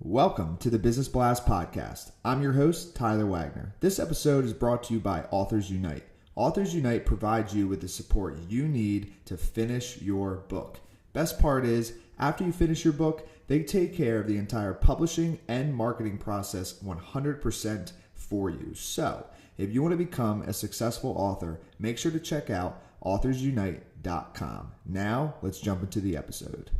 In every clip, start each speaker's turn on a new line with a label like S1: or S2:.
S1: Welcome to the Business Blast Podcast. I'm your host, Tyler Wagner. This episode is brought to you by Authors Unite. Authors Unite provides you with the support you need to finish your book. Best part is, after you finish your book, they take care of the entire publishing and marketing process 100% for you. So, if you want to become a successful author, make sure to check out authorsunite.com. Now, let's jump into the episode.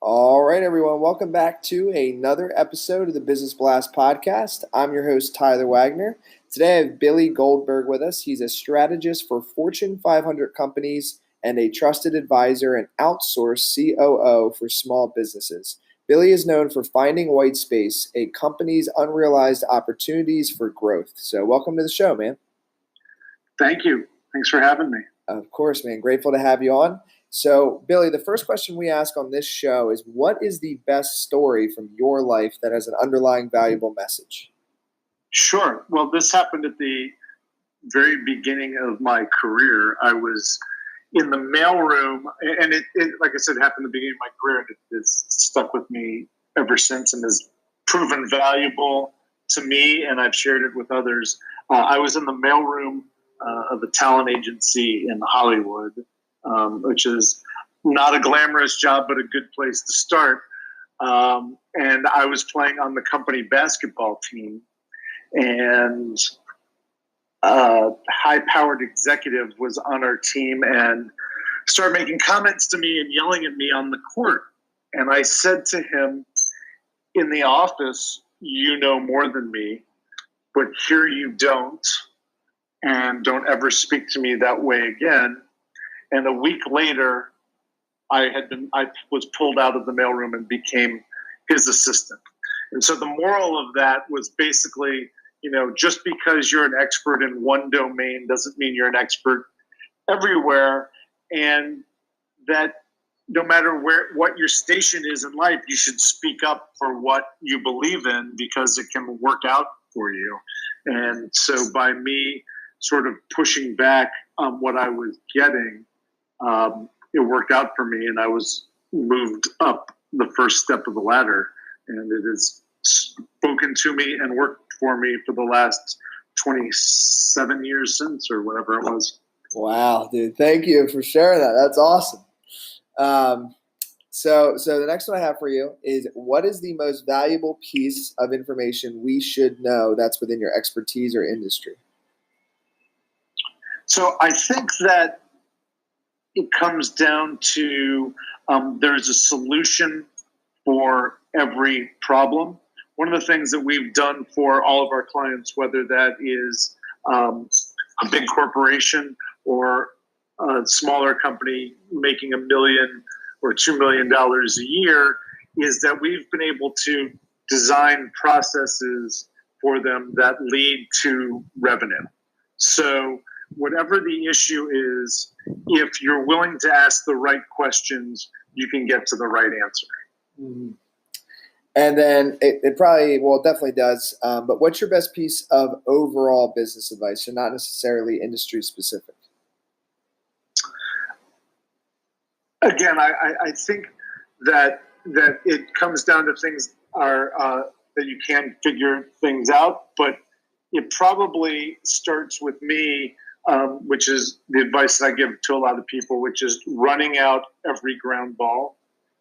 S1: All right, everyone. Welcome back to another episode of the Business Blast Podcast. I'm your host, Tyler Wagner. Today, I have Billy Goldberg with us. He's a strategist for Fortune 500 companies and a trusted advisor and outsourced COO for small businesses. Billy is known for finding white space, a company's unrealized opportunities for growth. So welcome to the show, man.
S2: Thank you. Thanks for having me.
S1: Of course, man. Grateful to have you on. So, Billy, the first question we ask on this show is, what is the best story from your life that has an underlying valuable message?
S2: Sure. Well, this happened at the very beginning of my career. I was in the mailroom, and it like I said, happened at the beginning of my career, and it's stuck with me ever since and has proven valuable to me, and I've shared it with others. I was in the mailroom of a talent agency in Hollywood, which is not a glamorous job, but a good place to start. And I was playing on the company basketball team, and a high-powered executive was on our team and started making comments to me and yelling at me on the court. And I said to him, in the office, you know more than me, but here you don't, and don't ever speak to me that way again. And a week later, I was pulled out of the mailroom and became his assistant. And so the moral of that was basically, just because you're an expert in one domain doesn't mean you're an expert everywhere. And that no matter what your station is in life, you should speak up for what you believe in because it can work out for you. And so by me sort of pushing back on what I was getting, it worked out for me, and I was moved up the first step of the ladder, and it has spoken to me and worked for me for the last 27 years since, or whatever it was.
S1: Wow, dude. Thank you for sharing that. That's awesome. So the next one I have for you is, what is the most valuable piece of information we should know that's within your expertise or industry?
S2: So I think that it comes down to there's a solution for every problem. One of the things that we've done for all of our clients, whether that is a big corporation or a smaller company making $1 million or $2 million a year, is that we've been able to design processes for them that lead to revenue. So whatever the issue is, if you're willing to ask the right questions, you can get to the right answer.
S1: Mm-hmm. And then it definitely does. But what's your best piece of overall business advice? So not necessarily industry specific.
S2: Again, I think that it comes down to things that you can figure things out, but it probably starts with me, which is the advice that I give to a lot of people, which is running out every ground ball,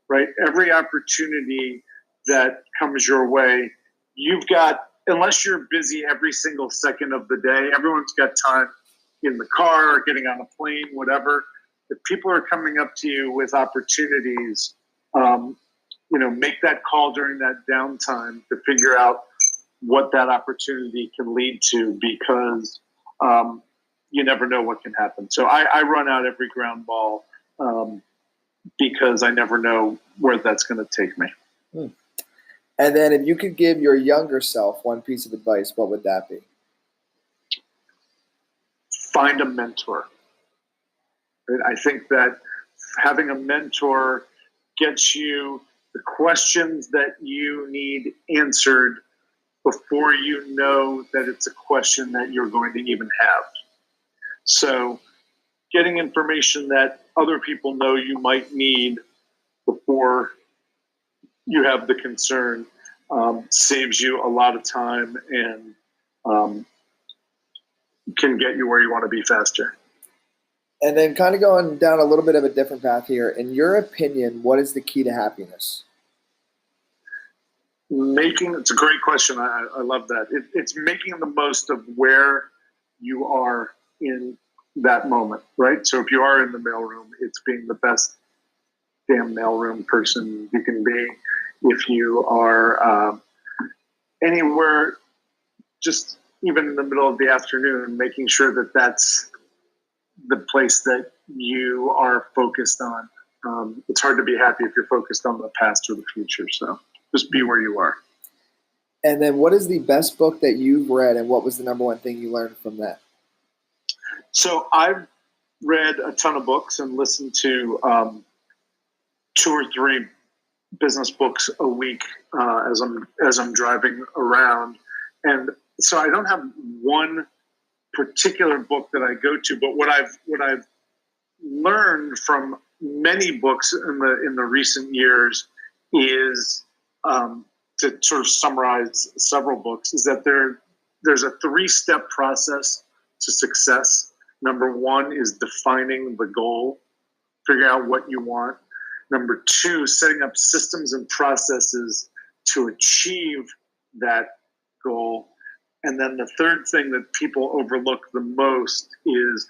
S2: right? Every opportunity that comes your way, you've got, unless you're busy every single second of the day, everyone's got time in the car, getting on a plane, whatever. If people are coming up to you with opportunities, make that call during that downtime to figure out what that opportunity can lead to, because you never know what can happen. So I run out every ground ball because I never know where that's going to take me.
S1: And then if you could give your younger self one piece of advice, what would that be?
S2: Find a mentor. I think that having a mentor gets you the questions that you need answered before you know that it's a question that you're going to even have. So getting information that other people know you might need before you have the concern saves you a lot of time and can get you where you want to be faster.
S1: And then kind of going down a little bit of a different path here. In your opinion, what is the key to happiness?
S2: It's a great question. I love that. It's making the most of where you are in that moment, right? So if you are in the mailroom, it's being the best damn mailroom person you can be. If you are anywhere, just even in the middle of the afternoon, making sure that that's the place that you are focused on. It's hard to be happy if you're focused on the past or the future. So just be where you are.
S1: And then what is the best book that you've read, and what was the number one thing you learned from that?
S2: So I've read a ton of books and listened to 2 or 3 business books a week as I'm driving around. And so I don't have one particular book that I go to, but what I've learned from many books in the recent years is to sort of summarize several books, is that there's a 3-step process to success. Number 1 is defining the goal, figuring out what you want. Number 2, setting up systems and processes to achieve that goal. And then the third thing that people overlook the most is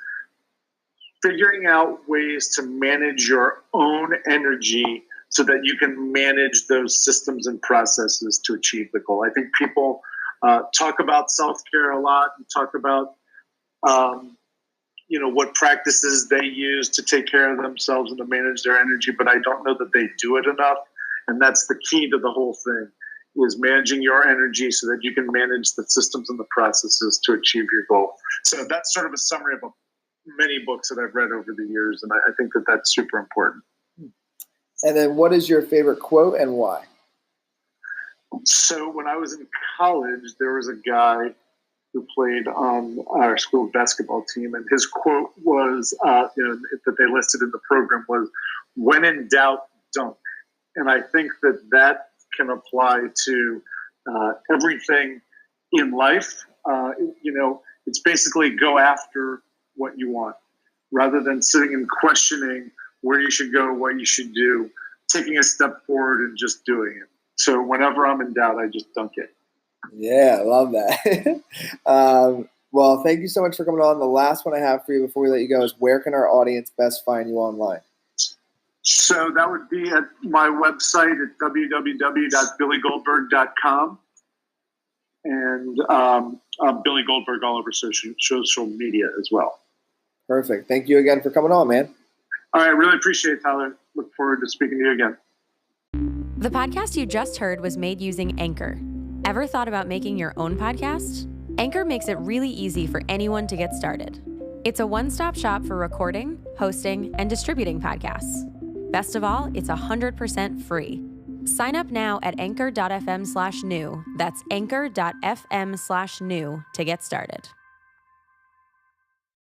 S2: figuring out ways to manage your own energy so that you can manage those systems and processes to achieve the goal. I think people talk about self-care a lot and talk about what practices they use to take care of themselves and to manage their energy, but I don't know that they do it enough. And that's the key to the whole thing, is managing your energy so that you can manage the systems and the processes to achieve your goal. So that's sort of a summary of many books that I've read over the years, and I think that that's super important.
S1: And then what is your favorite quote and why?
S2: So when I was in college, there was a guy who played on our school basketball team, and his quote was, that they listed in the program was, "When in doubt, dunk." And I think that can apply to everything in life. It's basically go after what you want, rather than sitting and questioning where you should go, what you should do, taking a step forward and just doing it. So whenever I'm in doubt, I just dunk it.
S1: Yeah, I love that. Well, thank you so much for coming on. The last one I have for you before we let you go is, where can our audience best find you online?
S2: So that would be at my website at www.billygoldberg.com, and Billy Goldberg all over social media as well.
S1: Perfect. Thank you again for coming on, man.
S2: All right. Really appreciate it, Tyler. Look forward to speaking to you again.
S3: The podcast you just heard was made using Anchor. Ever thought about making your own podcast? Anchor makes it really easy for anyone to get started. It's a one-stop shop for recording, hosting, and distributing podcasts. Best of all, it's 100% free. Sign up now at anchor.fm/new. That's anchor.fm/new to get started.